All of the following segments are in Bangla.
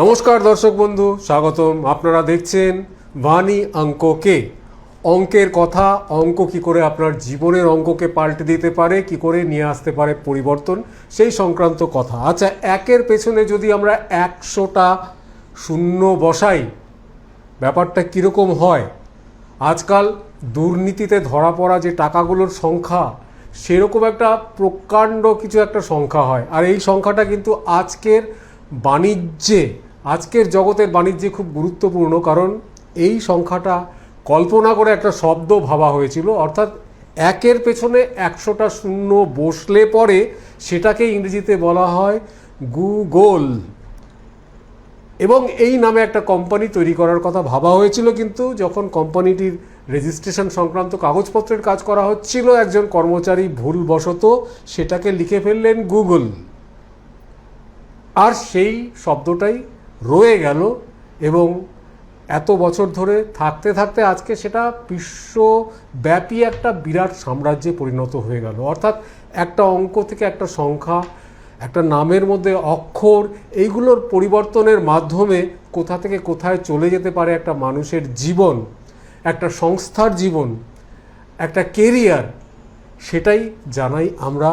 নমস্কার দর্শক বন্ধু, স্বাগতম। আপনারা দেখছেন বাণী অঙ্ককে। অঙ্কের কথা, অঙ্ক কি করে আপনার জীবনের অঙ্ককে পাল্টে দিতে পারে, কি করে নিয়ে আসতে পারে পরিবর্তন, সেই সংক্রান্ত কথা। আচ্ছা, একের পেছনে যদি আমরা 100টা শূন্য বসাই, ব্যাপারটা কীরকম হয়? আজকাল দুর্নীতিতে ধরা পড়া যে টাকাগুলোর সংখ্যা, সেরকম একটা প্রকাণ্ড কিছু একটা সংখ্যা হয়। আর এই সংখ্যাটা কিন্তু আজকের জগতের বাণিজ্যে খুব গুরুত্বপূর্ণ, কারণ এই সংখ্যাটা কল্পনা করে একটা শব্দ ভাবা হয়েছিল, অর্থাৎ একের পেছনে 100টা শূন্য বসলে পরে সেটাকে ইংরেজিতে বলা হয় গুগল। এবং এই নামে একটা কোম্পানি তৈরি করার কথা ভাবা হয়েছিল, কিন্তু যখন কোম্পানিটির রেজিস্ট্রেশন সংক্রান্ত কাগজপত্রের কাজ করা হচ্ছিল, একজন কর্মচারী ভুলবশত সেটাকে লিখে ফেললেন গুগল। আর সেই শব্দটাই রয়ে গেল এবং এত বছর ধরে থাকতে থাকতে আজকে সেটা বিশ্বব্যাপী একটা বিরাট সাম্রাজ্যে পরিণত হয়ে গেল। অর্থাৎ একটা অঙ্ক থেকে একটা সংখ্যা, একটা নামের মধ্যে অক্ষর, এইগুলোর পরিবর্তনের মাধ্যমে কোথা থেকে কোথায় চলে যেতে পারে একটা মানুষের জীবন, একটা সংস্থার জীবন, একটা কেরিয়ার, সেটাই জানাই আমরা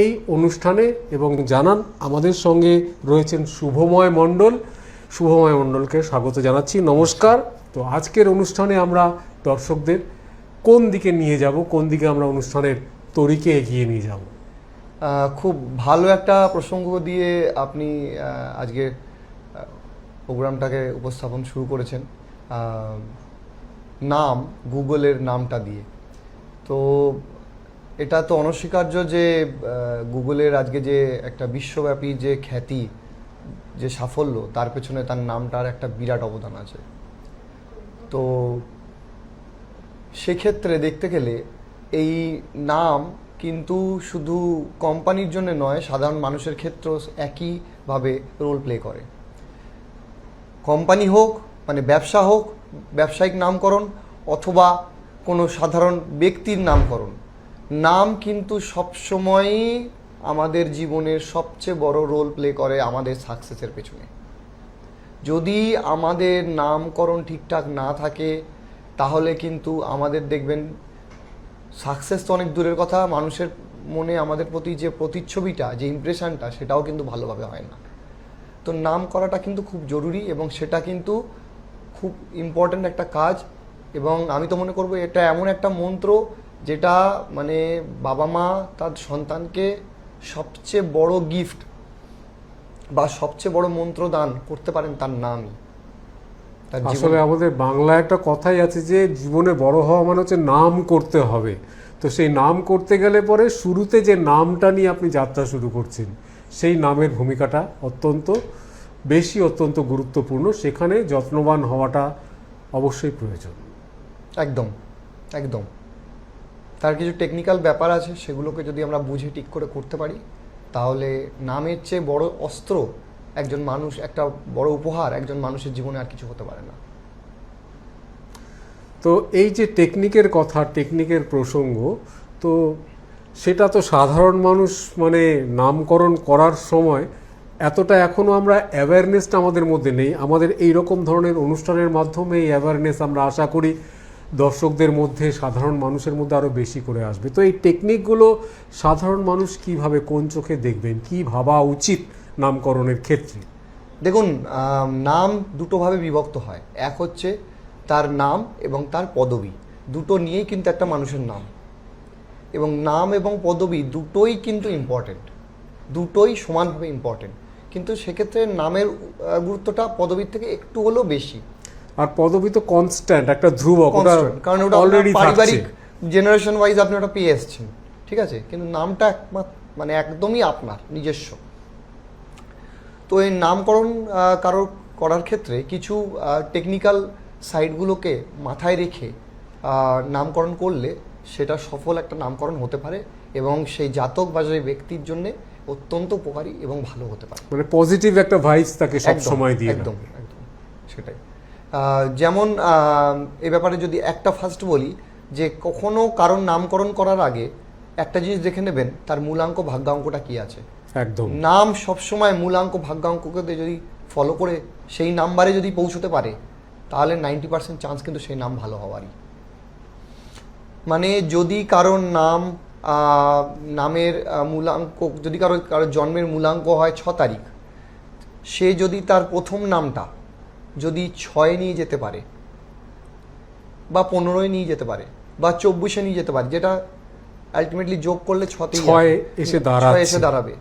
এই অনুষ্ঠানে। এবং জানান আমাদের সঙ্গে রয়েছেন শুভময় মণ্ডল। শুভময় মণ্ডলকে স্বাগত জানাচ্ছি, নমস্কার। তো আজকের অনুষ্ঠানে আমরা দর্শকদের কোন দিকে নিয়ে যাব, কোন দিকে আমরা অনুষ্ঠানের তরিকে এগিয়ে নিয়ে যাব? খুব ভালো একটা প্রসঙ্গ দিয়ে আপনি আজকে প্রোগ্রামটাকে উপস্থাপন শুরু করেছেন। নাম, গুগলের নামটা দিয়ে। তো এটা তো অনস্বীকার্য যে গুগলের আজকে যে একটা বিশ্বব্যাপী যে খ্যাতি, যে সাফল্য, তার পেছনে তার নামটার একটা বিরাট অবদান আছে। তো সেক্ষেত্রে দেখতে গেলে এই নাম কিন্তু শুধু কোম্পানির জন্য নয়, সাধারণ মানুষের ক্ষেত্রেও একইভাবে রোল প্লে করে। কোম্পানি হোক, মানে ব্যবসা হোক, ব্যবসায়িক নামকরণ, অথবা কোনো সাধারণ ব্যক্তির নামকরণ, নাম কিন্তু সবসময়ই আমাদের জীবনের সবচেয়ে বড় রোল প্লে করে আমাদের সাকসেসের পেছনে। যদি আমাদের নামকরণ ঠিকঠাক না থাকে, তাহলে কিন্তু আমাদের দেখবেন সাকসেস তো অনেক দূরের কথা, মানুষের মনে আমাদের প্রতি যে প্রতিচ্ছবিটা, যে ইমপ্রেশনটা, সেটাও কিন্তু ভালোভাবে হয় না। তো নাম করাটা কিন্তু খুব জরুরি এবং সেটা কিন্তু খুব ইম্পর্ট্যান্ট একটা কাজ। এবং আমি তো মনে করবো এটা এমন একটা মন্ত্র যেটা মানে বাবা মা তার সন্তানকে সবচেয়ে বড় গিফট বা সবচেয়ে বড় মন্ত্র দান করতে পারেন তার নামই। আসলে আমাদের বাংলায় একটা কথাই আছে যে জীবনে বড় হওয়া মানে হচ্ছে নাম করতে হবে। তো সেই নাম করতে গেলে পরে শুরুতে যে নামটা নিয়ে আপনি যাত্রা শুরু করছেন, সেই নামের ভূমিকাটা অত্যন্ত গুরুত্বপূর্ণ। সেখানে যত্নবান হওয়াটা অবশ্যই প্রয়োজন। একদম একদম। তার কিছু টেকনিক্যাল ব্যাপার আছে, সেগুলোকে যদি আমরা বুঝে ঠিক করে করতে পারি, তাহলে নামের চেয়ে বড় অস্ত্র একজন মানুষ, একটা বড় উপহার একজন মানুষের জীবনে আর কিছু হতে পারে না। তো এই যে টেকনিকের কথা, টেকনিকের প্রসঙ্গ, তো সেটা তো সাধারণ মানুষ মানে নামকরণ করার সময় এতটা এখনও আমরা অ্যাওয়ারনেসটা আমাদের মধ্যে নেই। আমাদের এই রকম ধরনের অনুষ্ঠানের মাধ্যমে এই অ্যাওয়ারনেস আমরা আশা করি দর্শকদের মধ্যে, সাধারণ মানুষের মধ্যে আরও বেশি করে আসবে। তো এই টেকনিকগুলো সাধারণ মানুষ কিভাবে, কোন চোখে দেখবেন, কি ভাবা উচিত নামকরণের ক্ষেত্রে? দেখুন, নাম দুটোভাবে বিভক্ত হয়। এক হচ্ছে তার নাম এবং তার পদবি, দুটো নিয়েই কিন্তু একটা মানুষের নাম। এবং নাম এবং পদবি দুটোই কিন্তু ইম্পর্টেন্ট, দুটোই সমানভাবে ইম্পর্টেন্ট, কিন্তু সেক্ষেত্রে নামের গুরুত্বটা পদবির থেকে একটু হলেও বেশি। আর পদবি তো কনস্ট্যান্ট, একটা ধ্রুবক, কারণ ওটা অলরেডি পারিবারিক জেনারেশন ওয়াইজ আপনি ওটা পেয়ে এসছেন, ঠিক আছে, কিন্তু নামটা মানে একদমই আপনার নিজস্ব। তো এই নামকরণ করার ক্ষেত্রে কিছু টেকনিক্যাল সাইডগুলোকে মাথায় রেখে নামকরণ করলে সেটা সফল একটা নামকরণ হতে পারে এবং সেই জাতক বা সেই ব্যক্তির জন্য অত্যন্ত উপকারী এবং ভালো হতে পারে। মানে পজিটিভ একটা ভাইবস তাকে সব সময় দিয়ে। একদম একদম সেটাই। যেমন এই ব্যাপারে যদি একটা ফার্স্ট বলি, যে কখনো কারণ নামকরণ করার আগে একটা জিনিস দেখে নেবেন তার মূলাঙ্ক ভাগ্যাঙ্কটা কি আছে। একদম। নাম সবসময় মূলাঙ্ক ভাগ্যাঙ্ককে যদি ফলো করে সেই নাম্বারে যদি পৌঁছতে পারে, তাহলে 90% চান্স কিন্তু সেই নাম ভালো হওয়ারই। মানে যদি কারোর নামের মূলাঙ্ক, যদি কারোর জন্মের মূলাঙ্ক হয় 6 তারিখ, সে যদি তার প্রথম নামটা যদি 6 নিয়ে যেতে পারে, বা 15 নিয়ে যেতে পারে, বা 24 নিয়ে যেতে পারে, যেটা আলটিমেটলি যোগ করলে 6 এসে দাঁড়াবে,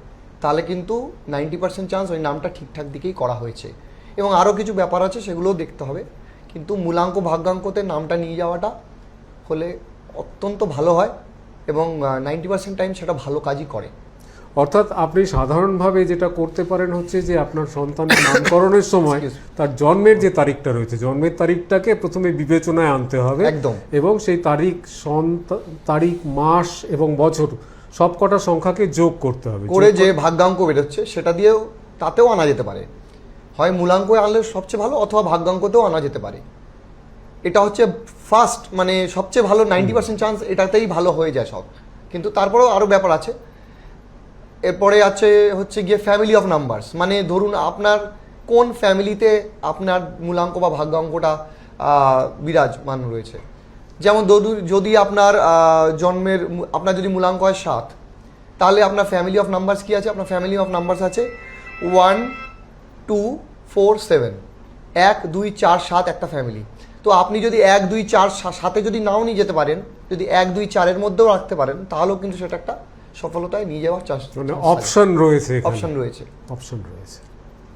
তাহলে কিন্তু 90% চান্স ওই নামটা ঠিকঠাক দিকেই করা হয়েছে। এবং আরও কিছু ব্যাপার আছে, সেগুলোও দেখতে হবে, কিন্তু মূলাঙ্ক ভাগ্যাঙ্কতে নামটা নিয়ে যাওয়াটা হলে অত্যন্ত ভালো হয়, এবং 90% টাইম সেটা ভালো কাজই করে। অর্থাৎ আপনি সাধারণভাবে যেটা করতে পারেন হচ্ছে যে আপনার সন্তানের নামকরণের সময় তার জন্মের যে তারিখটা রয়েছে, জন্মের তারিখটাকে প্রথমে বিবেচনায় আনতে হবে একদম, এবং সেই তারিখ, মাস এবং বছর সব কটা সংখ্যাকে যোগ করতে হবে, করে যে ভাগ্যাঙ্ক বেরোচ্ছে সেটা দিয়েও তাতেও আনা যেতে পারে। হয় মূলাঙ্ক আনলে সবচেয়ে ভালো, অথবা ভাগ্যাঙ্কতেও আনা যেতে পারে। এটা হচ্ছে ফার্স্ট, মানে সবচেয়ে ভালো 90% চান্স এটাতেই ভালো হয়ে যায় সব। কিন্তু তারপরেও আরও ব্যাপার আছে। এরপরে আছে হচ্ছে গিয়ে ফ্যামিলি অফ নাম্বারস, মানে ধরুন আপনার কোন ফ্যামিলিতে আপনার মূলাঙ্ক বা ভাগ্যাঙ্কটা বিরাজমান রয়েছে। যেমন যদি আপনার আপনার যদি মূলাঙ্ক হয় 7, তাহলে আপনার ফ্যামিলি অফ নাম্বারস কি আছে? আপনার ফ্যামিলি অফ নাম্বারস আছে 1, 2, 4, 7, 1, 2, 4, 7 একটা ফ্যামিলি। তো আপনি যদি 1, 2, 4, 7 যদি নাও নিয়ে যেতে পারেন, যদি 1, 2, 4-এর মধ্যেও রাখতে পারেন, তাহলেও কিন্তু সেটা একটা সফলতায় নিয়ে যাওয়ার চান্স, মানে অপশন রয়েছে।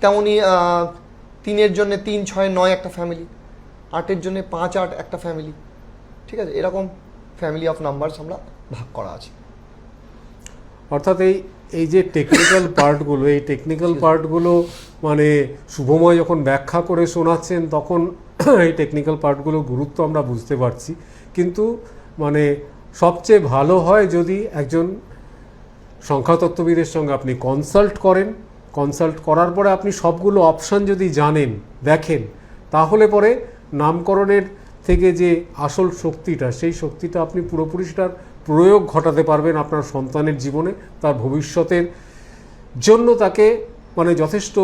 তেমনই 3-এর জন্য 3, 6, 9 একটা ফ্যামিলি, 8-এর জন্য 5, 8 একটা ফ্যামিলি। ঠিক আছে, এরকম ফ্যামিলি অফ নাম্বারস আমরা ভাগ করা আছে। অর্থাৎ এই যে টেকনিক্যাল পার্টগুলো, এই টেকনিক্যাল পার্টগুলো মানে শুভময় যখন ব্যাখ্যা করে শোনাচ্ছেন, তখন এই টেকনিক্যাল পার্টগুলোর গুরুত্ব আমরা বুঝতে পারছি। কিন্তু মানে সবচেয়ে ভালো হয় যদি একজন সংখ্যাতত্ত্ববিদের সঙ্গে আপনি কনসাল্ট করেন। কনসাল্ট করার পরে আপনি সবগুলো অপশান যদি জানেন, দেখেন, তাহলে পরে নামকরণের থেকে যে আসল শক্তিটা, সেই শক্তিটা আপনি পুরোপুরি সেটার প্রয়োগ ঘটাতে পারবেন আপনার সন্তানের জীবনে, তার ভবিষ্যতের জন্য তাকে মানে যথেষ্ট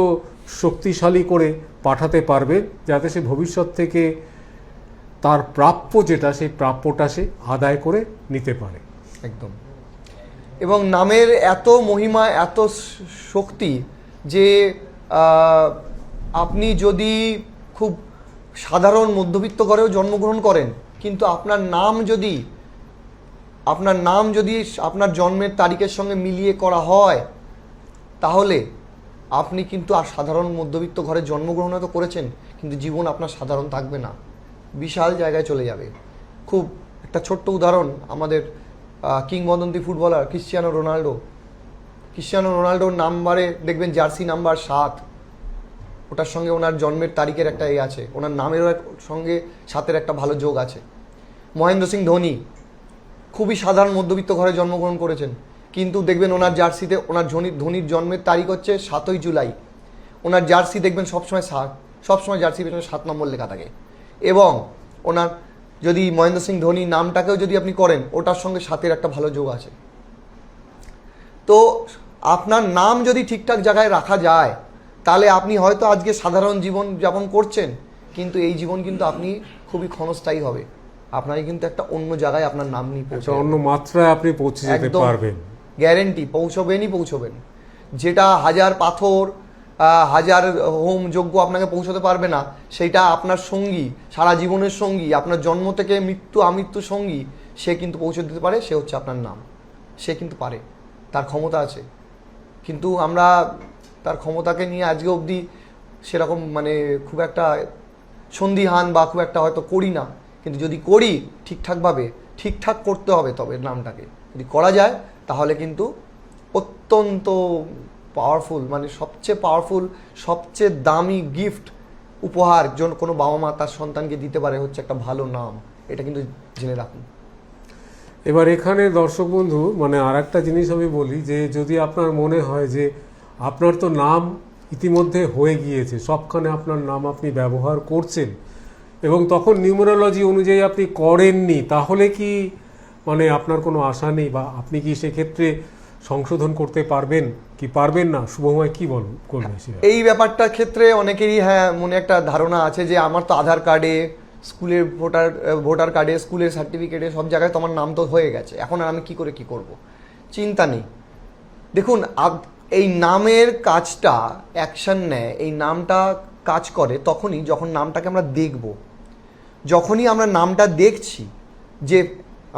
শক্তিশালী করে পাঠাতে পারবেন, যাতে সে ভবিষ্যৎ থেকে তার প্রাপ্য যেটা, সেই প্রাপ্যটা সে আদায় করে নিতে পারে। একদম। এবং নামের এত মহিমা, এত শক্তি যে আপনি যদি খুব সাধারণ মধ্যবিত্ত ঘরেও জন্মগ্রহণ করেন, কিন্তু আপনার নাম যদি আপনার জন্মের তারিখের সঙ্গে মিলিয়ে করা হয়, তাহলে আপনি কিন্তু আর সাধারণ মধ্যবিত্ত ঘরে জন্মগ্রহণ তো করেছেন, কিন্তু জীবন আপনার সাধারণ থাকবে না, বিশাল জায়গায় চলে যাবে। খুব একটা ছোট্ট উদাহরণ, আমাদের কিংবদন্তি ফুটবলার ক্রিশ্চিয়ানো রোনাল্ডোর নাম্বারে দেখবেন জার্সি নাম্বার 7, ওটার সঙ্গে ওনার জন্মের তারিখের একটা আছে, ওনার নামেরও সঙ্গে 7-এর একটা ভালো যোগ আছে। মহেন্দ্র সিং ধোনি খুবই সাধারণ মধ্যবিত্ত ঘরে জন্মগ্রহণ করেছেন, কিন্তু দেখবেন ওনার জার্সিতে ধোনির জন্মের তারিখ হচ্ছে 7ই জুলাই। ওনার জার্সি দেখবেন সবসময় জার্সি পেছনে 7 নম্বর লেখা থাকে। এবং ওনার যদি মহেন্দ্র সিং ধোনি নামটাকেও যদি আপনি করেন, ওটার সঙ্গে 7-এর একটা ভালো যোগ আছে। তো আপনার নাম যদি ঠিকঠাক জায়গায় রাখা যায়, তাহলে আপনি হয়তো আজকে সাধারণ জীবন যাপন করছেন, কিন্তু এই জীবন কিন্তু আপনি খুবই ক্ষণস্থায়ী হবে। আপনারই কিন্তু একটা অন্য জায়গায় আপনার নাম নিয়ে পৌঁছাবে, অন্য মাত্রায় আপনি পৌঁছে যেতে পারবেন, গ্যারেন্টি পৌঁছবেন। যেটা 1000 পাথর, 1000 হোম যজ্ঞ আপনাকে পৌঁছতে পারবে না, সেটা আপনার সঙ্গী, সারা জীবনের সঙ্গী, আপনার জন্ম থেকে আমৃত্যু সঙ্গী, সে কিন্তু পৌঁছে দিতে পারে। সে হচ্ছে আপনার নাম। সে কিন্তু পারে, তার ক্ষমতা আছে। কিন্তু আমরা তার ক্ষমতাকে নিয়ে আজকে অবধি সেরকম মানে খুব একটা সন্দিহান বা খুব একটা হয়তো করি না। কিন্তু যদি করি ঠিকঠাকভাবে, ঠিকঠাক করতে হবে, তবে নামটাকে যদি করা যায়, তাহলে কিন্তু অত্যন্ত পাওয়ারফুল, মানে সবচেয়ে পাওয়ারফুল, সবচেয়ে দামি গিফট উপহার কোনো বাবা মা তার সন্তানকে দিতে পারে হচ্ছে একটা ভালো নাম। এটা কিন্তু জেনে রাখুন। এবার এখানে দর্শক বন্ধু মানে আর একটা জিনিস আমি বলি, যে যদি আপনার মনে হয় যে আপনার তো নাম ইতিমধ্যে হয়ে গিয়েছে, সবখানে আপনার নাম আপনি ব্যবহার করছেন, এবং তখন নিউমেরোলজি অনুযায়ী আপনি করেননি, তাহলে কি মানে আপনার কোনো আশা নেই, বা আপনি কি সেক্ষেত্রে সংশোধন করতে পারবেন? কি পারবেন না? শুভময় কি করবে সেটা? এই ব্যাপারটার ক্ষেত্রে অনেকেরই মনে একটা ধারণা আছে যে আমার তো আধার কার্ডে, স্কুলের ভোটার কার্ডে, স্কুলের সার্টিফিকেটে সব জায়গায় তো আমার নাম তো হয়ে গেছে, এখন আর আমি কি করে কি করব। চিন্তা নেই। দেখুন, এই নামের কাজটা অ্যাকশন নেয়, এই নামটা কাজ করে তখনই যখন নামটাকে আমরা দেখব। যখনই আমরা নামটা দেখছি, যে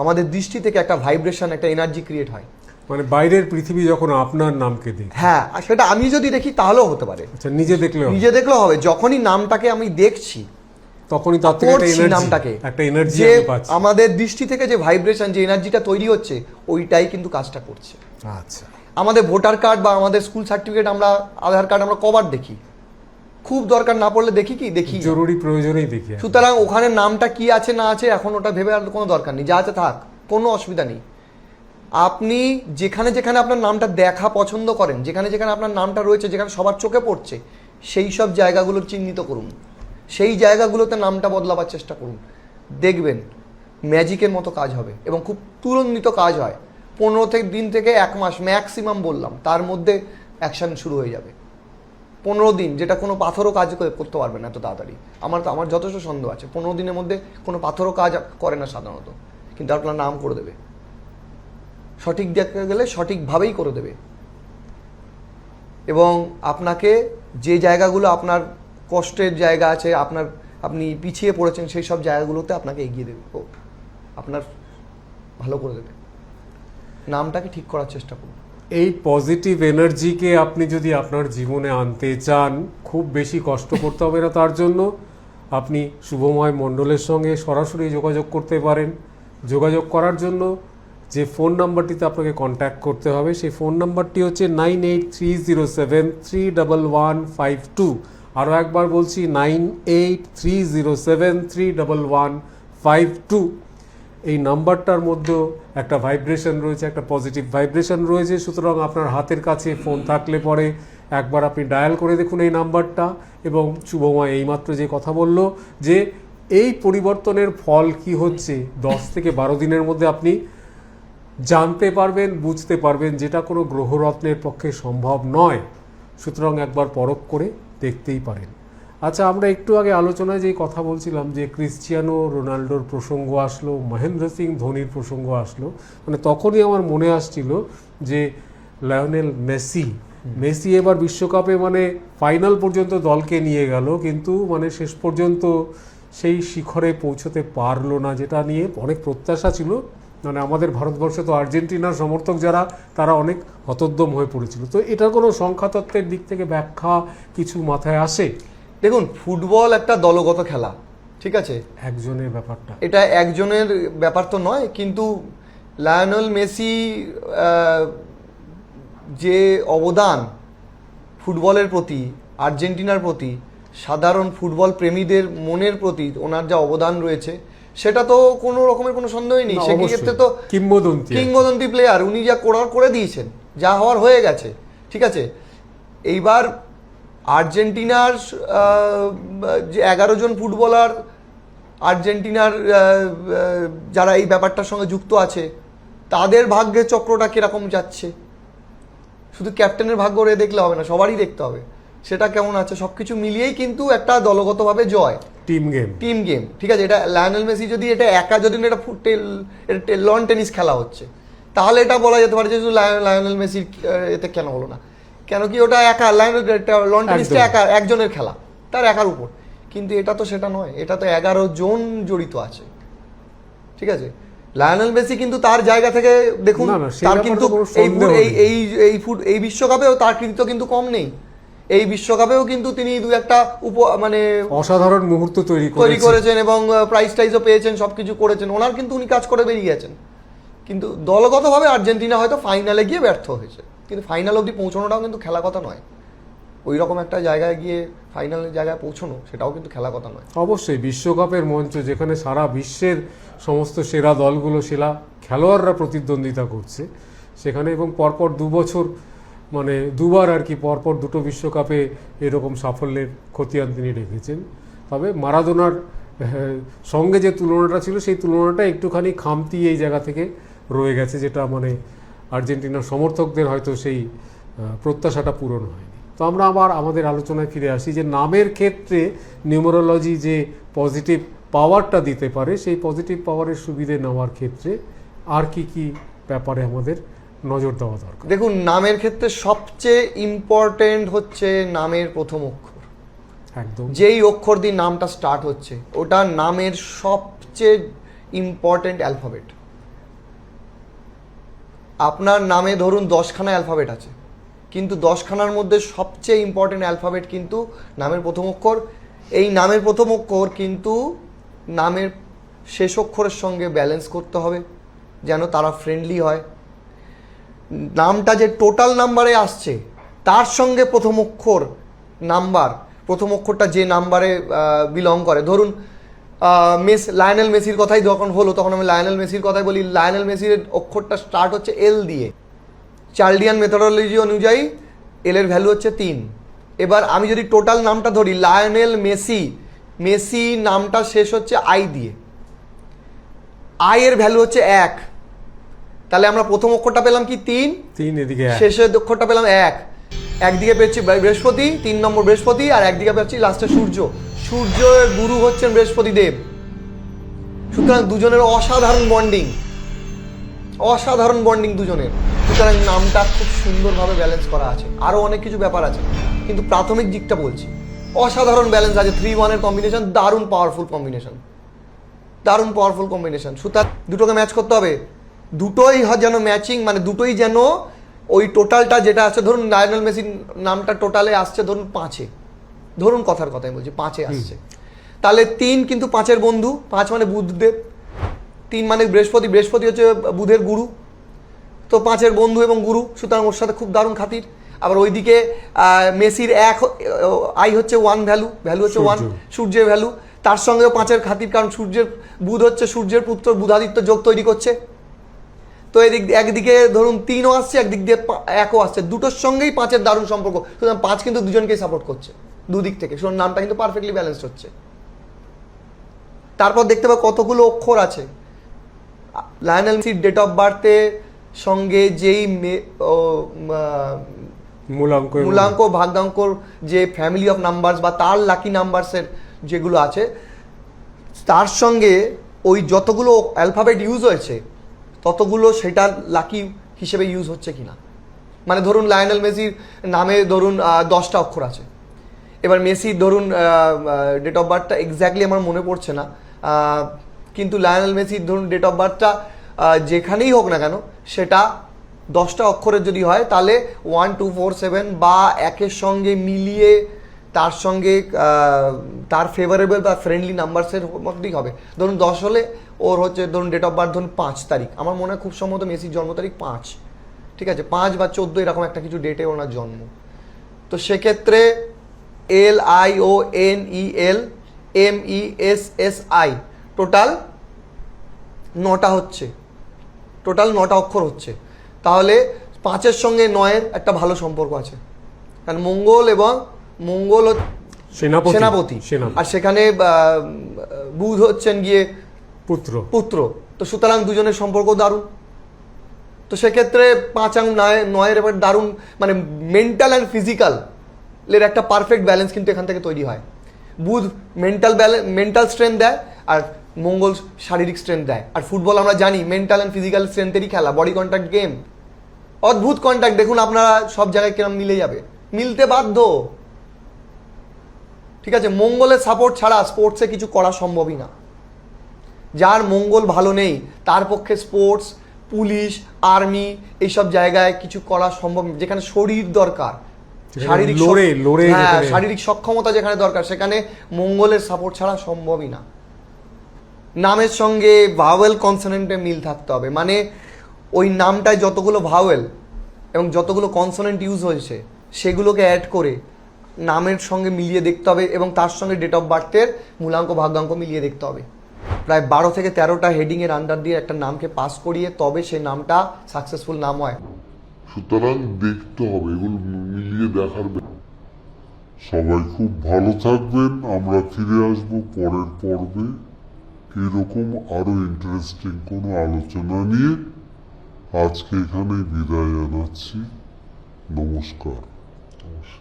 আমাদের দৃষ্টি থেকে একটা ভাইব্রেশন, একটা এনার্জি ক্রিয়েট হয়। মানে বাইরের পৃথিবী যখন আপনার নামকে দেখে, হ্যাঁ, আর সেটা আমি যদি দেখি তাহলেও হতে পারে। আচ্ছা, নিজে দেখলেও হবে। যখনই নামটাকে আমি দেখছি, তখনই তার থেকে একটা এনার্জি, নামটাকে একটা এনার্জি যে আমি পাচ্ছি। আমাদের দৃষ্টি থেকে যে ভাইব্রেশন, যে এনার্জিটা তৈরি হচ্ছে, ওইটাই কিন্তু কাজটা করছে। আচ্ছা, আমাদের ভোটার কার্ড বা আমাদের স্কুল সার্টিফিকেট, আমরা আধার কার্ড আমরা কবার দেখি? খুব দরকার না পড়লে দেখি জরুরি প্রয়োজনেই দেখি। সুতরাং ওখানে নামটা কি আছে না আছে এখন ওটা ভেবে আর কোনো দরকার নেই, যা আছে থাক, কোনো অসুবিধা নেই। আপনি যেখানে যেখানে আপনার নামটা দেখা পছন্দ করেন, যেখানে যেখানে আপনার নামটা রয়েছে, যেখানে সবার চোখে পড়ছে, সেই সব জায়গাগুলো চিহ্নিত করুন, সেই জায়গাগুলোতে নামটা বদলাবার চেষ্টা করুন। দেখবেন ম্যাজিকের মতো কাজ হবে এবং খুব তুরন্দিত কাজ হয়। 15 দিন থেকে 1 মাস ম্যাক্সিমাম বললাম, তার মধ্যে অ্যাকশন শুরু হয়ে যাবে। 15 দিন, যেটা কোনো পাথরও কাজ করতে পারবে না এত তাড়াতাড়ি। আমার যথেষ্ট সন্দেহ আছে 15 দিনের মধ্যে কোনো পাথরও কাজ করে না সাধারণত, কিন্তু আপনার নাম করে দেবে। সঠিক দেখতে গেলে সঠিকভাবেই করে দেবে। এবং আপনাকে যে জায়গাগুলো আপনার কষ্টের জায়গা আছে, আপনি পিছিয়ে পড়েছেন, সেই সব জায়গাগুলোতে আপনাকে এগিয়ে দেবে, আপনার ভালো করে দেবে। নামটাকে ঠিক করার চেষ্টা করুন। এই পজিটিভ এনার্জিকে আপনি যদি আপনার জীবনে আনতে চান, খুব বেশি কষ্ট করতে হবে না তার জন্য। আপনি শুভময় মণ্ডলের সঙ্গে সরাসরি যোগাযোগ করতে পারেন। যোগাযোগ করার জন্য যে ফোন নাম্বারটিতে আপনাকে কন্ট্যাক্ট করতে হবে, সেই ফোন নাম্বারটি হচ্ছে 9830731152। আরও একবার বলছি, 9830731152। এই নাম্বারটার মধ্যেও একটা ভাইব্রেশন রয়েছে, একটা পজিটিভ ভাইব্রেশন রয়েছে। সুতরাং আপনার হাতের কাছে ফোন থাকলে পরে একবার আপনি ডায়াল করে দেখুন এই নাম্বারটা। এবং শুভময় এইমাত্র যে কথা বলল, যে এই পরিবর্তনের ফল কি হচ্ছে 10 থেকে 12 দিনের মধ্যে আপনি জানতে পারবেন, বুঝতে পারবেন, যেটা কোনো গ্রহরত্নের পক্ষে সম্ভব নয়। সুতরাং একবার পরখ করে দেখতেই পারেন। আচ্ছা, আমরা একটু আগে আলোচনায় যে কথা বলছিলাম, যে ক্রিশ্চিয়ানো রোনাল্ডোর প্রসঙ্গ আসলো, মহেন্দ্র সিং ধোনির প্রসঙ্গ আসলো, মানে তখনই আমার মনে আসছিল যে লায়নেল মেসি এবার বিশ্বকাপে মানে ফাইনাল পর্যন্ত দলকে নিয়ে গেল, কিন্তু মানে শেষ পর্যন্ত সেই শিখরে পৌঁছতে পারলো না, যেটা নিয়ে অনেক প্রত্যাশা ছিল। মানে আমাদের ভারতবর্ষে তো আর্জেন্টিনার সমর্থক যারা, তারা অনেক হতোদ্যম হয়ে পড়েছিল। তো এটার কোনো সংখ্যাতত্ত্বের দিক থেকে ব্যাখ্যা কিছু মাথায় আসে? দেখুন, ফুটবল একটা দলগত খেলা, ঠিক আছে? একজনের ব্যাপারটা, এটা একজনের ব্যাপার তো নয়, কিন্তু লায়নেল মেসি যে অবদান ফুটবলের প্রতি, আর্জেন্টিনার প্রতি, সাধারণ ফুটবল প্রেমীদের মনের প্রতি ওনার যা অবদান রয়েছে, সেটা তো কোনো রকমের কোনো সন্দেহই নেই। সেক্ষেত্রে তো কিংবদন্তি প্লেয়ার, উনি যা করে দিয়েছেন, যা হওয়ার হয়ে গেছে, ঠিক আছে? এইবার আর্জেন্টিনার যে 11 জন ফুটবলার, আর্জেন্টিনার যারা এই ব্যাপারটার সঙ্গে যুক্ত আছে, তাদের ভাগ্যের চক্রটা কিরকম যাচ্ছে, শুধু ক্যাপ্টেনের ভাগ্য রে দেখলে হবে না, সবারই দেখতে হবে সেটা কেমন আছে। সবকিছু মিলিয়েই কিন্তু একটা দলগতভাবে জয়, টিম গেম, ঠিক আছে? এটা লায়নেল মেসি যদি এটা একা, যদি এটা লন টেনিস খেলা হচ্ছে, তাহলে এটা বলা যেতে পারে যে শুধু লায়নেল মেসির এতে কেন হলো না, কেন কি ওটা একা, লন টেনিসটা একা, একজনের খেলা, তার একার উপর। কিন্তু এটা তো সেটা নয়, এটা তো 11 জন জড়িত আছে, ঠিক আছে? লায়নেল মেসি কিন্তু তার জায়গা থেকে দেখুন, তার কিন্তু এই বিশ্বকাপেও তার কৃতিত্ব কিন্তু কম নেই। এই বিশ্বকাপেও কিন্তু তিনি দু একটা মানে অসাধারণ মুহূর্ত তৈরি করেছেন এবং প্রাইজ টাইজও পেয়েছেন, সবকিছু করেছেন ওনার, কিন্তু উনি কাজ করে বেরিয়ে গেছেন। কিন্তু দলগতভাবে আর্জেন্টিনা হয়তো ফাইনালে গিয়ে ব্যর্থ হয়েছে, কিন্তু ফাইনাল অবধি পৌঁছানোটাও কিন্তু খেলা কথা নয়। ওই রকম একটা জায়গায় গিয়ে ফাইনালের জায়গায় পৌঁছানো, সেটাও কিন্তু খেলা কথা নয়। অবশ্যই বিশ্বকাপের মঞ্চ, যেখানে সারা বিশ্বের সমস্ত সেরা দলগুলো, সেরা খেলোয়াড়রা প্রতিদ্বন্দ্বিতা করছে সেখানে, এবং পরপর 2 বছর মানে দুবার আর কি পরপর 2টো বিশ্বকাপে এরকম সাফল্যের খতিয়ান তিনি রেখেছেন। তবে মারাদোনার সঙ্গে যে তুলনাটা ছিল, সেই তুলনাটা একটুখানি খামতি এই জায়গা থেকে রয়ে গেছে, যেটা মানে আর্জেন্টিনার সমর্থকদের হয়তো সেই প্রত্যাশাটা পূরণ হয়নি। তো আমরা আবার আমাদের আলোচনায় ফিরে আসি যে নামের ক্ষেত্রে নিউমেরোলজি যে পজিটিভ পাওয়ারটা দিতে পারে, সেই পজিটিভ পাওয়ারের সুবিধে নেওয়ার ক্ষেত্রে আর কি কি ব্যাপারে আমাদের নজর দেওয়া দরকার? দেখুন, নামের ক্ষেত্রে সবচেয়ে ইম্পর্টেন্ট হচ্ছে নামের প্রথম অক্ষর। একদম। যেই অক্ষর দিয়ে নামটা স্টার্ট হচ্ছে ওটা নামের সবচেয়ে ইম্পর্টেন্ট অ্যালফাবেট। আপনার নামে ধরুন 10খানা অ্যালফাবেট আছে, কিন্তু 10খানার মধ্যে সবচেয়ে ইম্পর্টেন্ট অ্যালফাবেট কিন্তু নামের প্রথম অক্ষর। এই নামের প্রথম অক্ষর কিন্তু নামের শেষ অক্ষরের সঙ্গে ব্যালেন্স করতে হবে যেন তারা ফ্রেন্ডলি হয়। নামটা যে টোটাল নাম্বারে আসছে তার সঙ্গে প্রথম অক্ষর নাম্বার, প্রথম অক্ষরটা যে নাম্বারে বিলং করে, ধরুন লায়নেল মেসির কথাই যখন হলো তখন আমি লায়নেল মেসির কথাই বলি। লায়নেল মেসির অক্ষরটা স্টার্ট হচ্ছে এল দিয়ে। চার্লডিয়ান মেথোডোলজি অনুযায়ী এল এর ভ্যালু হচ্ছে 3। এবার আমি যদি টোটাল নামটা ধরি লায়নেল মেসি, মেসি নামটা শেষ হচ্ছে আই দিয়ে, আই এর ভ্যালু হচ্ছে 1। তাহলে আমরা প্রথম অক্ষরটা পেলাম কি 3, এদিকে শেষের অক্ষরটা পেলাম 1। একদিকে পেয়েছি বৃহস্পতি, 3 নম্বর বৃহস্পতি, আর একদিকে পেয়েছি লাস্টে সূর্য। সূর্যের গুরু হচ্ছেন বৃহস্পতি দেব। সুতরাং দুজনের অসাধারণ বন্ডিং, অসাধারণ বন্ডিং দুজনের। সুতরাং নামটা খুব সুন্দরভাবে ব্যালেন্স করা আছে। আরও অনেক কিছু ব্যাপার আছে, কিন্তু প্রাথমিক দিকটা বলছি। অসাধারণ ব্যালেন্স আছে। 3-1-এর কম্বিনেশন দারুণ পাওয়ারফুল কম্বিনেশন, দারুণ পাওয়ারফুল কম্বিনেশন। সুতরাং দুটোকে ম্যাচ করতে হবে, দুটোই যেন ম্যাচিং, মানে দুটোই যেন ওই টোটালটা যেটা আছে, ধরুন লায়নেল মেসির নামটা টোটালে আসছে ধরুন 5-এ, ধরুন কথার কথাই বলছি 5-এ আসছে, তাহলে 3 কিন্তু 5-এর বন্ধু। 5 মানে বুধদেব, 3 মানে বৃহস্পতি, বৃহস্পতি হচ্ছে বুধের গুরু, তো 5-এর বন্ধু এবং গুরু। সুতরাং ওর সাথে খুব দারুণ খাতির। আবার ওইদিকে মেসির 1 আই হচ্ছে 1 ভ্যালু, ভ্যালু হচ্ছে 1, সূর্যের ভ্যালু, তার সঙ্গেও 5-এর খাতির, কারণ বুধ হচ্ছে সূর্যের পুত্র, বুধাদিত্য যোগ তৈরি করছে। তো এদিক একদিকে ধরুন 3ও আসছে, একদিক দিয়ে 1ও আসছে, দুটোর সঙ্গেই 5-এর দারুণ সম্পর্ক। সুতরাং 5 কিন্তু দুজনকেই সাপোর্ট করছে দুদিক থেকে। সুতরাং নামটা কিন্তু পারফেক্টলি ব্যালেন্সড হচ্ছে। তারপর দেখতে পাবো কতগুলো অক্ষর আছে। লায়নেল মেসির ডেট অফ বার্থের সঙ্গে যেই মূলাঙ্ক ভাগ্যাঙ্কর যে ফ্যামিলি অফ নাম্বারস বা তার লাকি নাম্বারসের যেগুলো আছে, তার সঙ্গে ওই যতগুলো অ্যালফাবেট ইউজ হয়েছে ততগুলো সেটা লাকি হিসেবে ইউজ হচ্ছে কিনা। মানে ধরুন লায়নেল মেসির নামে ধরুন 10টা অক্ষর আছে। এবার মেসির ধরুন ডেট অফ বার্থটা এক্স্যাক্টলি আমার মনে পড়ছে না, কিন্তু লায়নেল মেসির ধরুন ডেট অফ বার্থটা যেখানেই হোক না কেন সেটা 10টা অক্ষরের যদি হয় তাহলে 1, 2, 4, 7 বা 1-এর সঙ্গে মিলিয়ে তার সঙ্গে তার ফেভারেবল বা ফ্রেন্ডলি নাম্বারসের মধ্যেই হবে। ধরুন 10 হলে ওর হচ্ছে ধরুন ডেট অফ বার্থ ধরুন 5 তারিখ, আমার মনে হয় খুব সম্ভবত মেসির জন্ম তারিখ 5, ঠিক আছে, 5 বা 14 এরকম একটা কিছু ডেটে ওনার জন্ম। তো সেক্ষেত্রে LIONEL টোটাল 9টা হচ্ছে, টোটাল 9টা অক্ষর হচ্ছে। তাহলে 5-এর সঙ্গে 9-এর একটা ভালো সম্পর্ক আছে, কারণ মঙ্গল সেনাপতি, আর সেখানে বুধ হচ্ছেন গিয়ে পুত্র। তো সুতরাং দুজনের সম্পর্ক দারুণ। তো সেক্ষেত্রে 5-9-এর এবার দারুণ, মানে মেন্টাল অ্যান্ড ফিজিক্যাল এর একটা পারফেক্ট ব্যালেন্স কিন্তু এখান থেকে তৈরি হয়। বুধ মেন্টাল স্ট্রেংথ দেয়, আর মঙ্গল শারীরিক স্ট্রেংথ দেয়। আর ফুটবল আমরা জানি মেন্টাল অ্যান্ড ফিজিক্যাল স্ট্রেংথেরই খেলা, বডি কন্ট্যাক্ট গেম, অদ্ভুত কন্ট্যাক্ট। দেখুন আপনারা সব জায়গায় কিরম মিলে যাবে, মিলতে বাধ্য, ঠিক আছে। মঙ্গলের সাপোর্ট ছাড়া স্পোর্টসে কিছু করা সম্ভবই না। যার মঙ্গল ভালো নেই তার পক্ষে স্পোর্টস, পুলিশ, আর্মি এইসব জায়গায় কিছু করা সম্ভব, যেখানে শরীর দরকার, শারীরিক সক্ষমতা যেখানে দরকার, সেখানে মঙ্গলের সাপোর্ট ছাড়া সম্ভবই না। নামের সঙ্গে ভাওয়েল কনসোনেন্টে মিল থাকতে হবে, মানে ওই নামটায় যতগুলো ভাওয়েল এবং যতগুলো কনসোনেন্ট ইউজ হয়েছে সেগুলোকে অ্যাড করে নামের সঙ্গে মিলিয়ে দেখতে হবে, এবং তার সঙ্গে ডেট অফ বার্থের মূলাঙ্ক ভাগ্যাঙ্ক মিলিয়ে দেখতে হবে। প্রায় 12 থেকে 13টা হেডিংয়ের আন্ডার দিয়ে একটা নামকে পাস করিয়ে তবে সেই নামটা সাকসেসফুল নাম হয়। সুতরাং দেখতে হবে, এগুলো মিলিয়ে দেখার। সবাই খুব ভালো থাকবেন, আমরা ফিরে আসবো পরের পর্বে এরকম আরো ইন্টারেস্টিং কোনো আলোচনা নিয়ে। আজকে এখানে বিদায় জানাচ্ছি। নমস্কার।